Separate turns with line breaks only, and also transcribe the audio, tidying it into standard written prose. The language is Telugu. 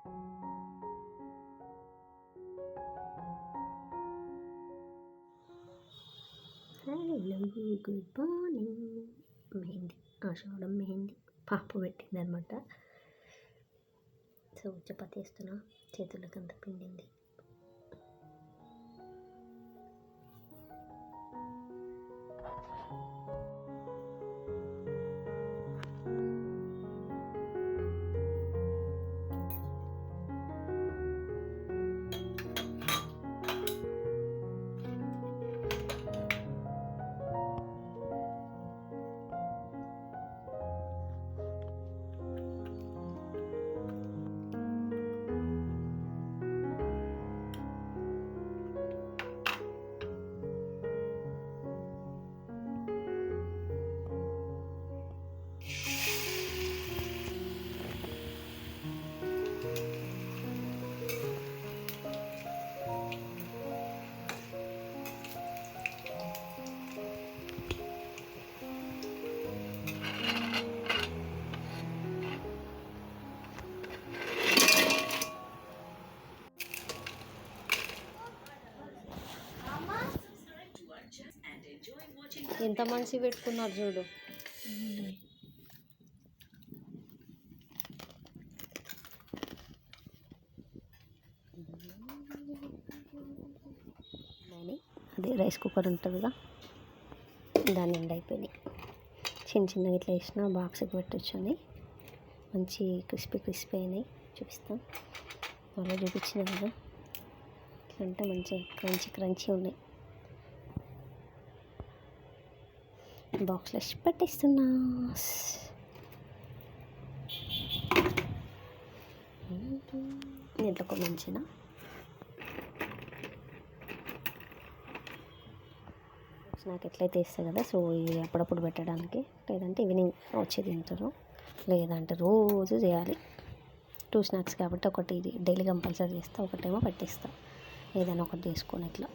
Hello good morning. మెహందీ ఆషాఢం మెహందీ పాపు పెట్టిందనమాట. సో చపాతీ వేస్తున్నా, చేతులకు అంత పిండింది. ఎంత మంచి పెట్టుకున్నారు చూడు. అదే రైస్ కుక్కర్ ఉంటుందిగా, దాని నిండా అయిపోయినాయి. చిన్న చిన్నగా ఇట్లా వేసిన బాక్స్కి పెట్టచ్చు అని. మంచి క్రిస్పీ అయినాయి. చూపిస్తాం, త్వరగా చూపించిన కదా. ఇట్లంటే మంచి క్రంచీ ఉన్నాయి. బాక్స్లో పెట్టిస్తున్నా. ఇంట్లో ఒక మంచిగా నాకు ఎట్లయితే ఇస్తాయి కదా. సో ఇవి అప్పుడప్పుడు పెట్టడానికి, లేదంటే ఈవినింగ్ వచ్చి తింటారు, లేదంటే రోజు చేయాలి. 2 స్నాక్స్ కాబట్టి ఒకటి ఇది డైలీ కంపల్సరీ చేస్తా, ఒకటేమో పెట్టిస్తా, ఏదైనా ఒకటి చేసుకొని ఇట్లా.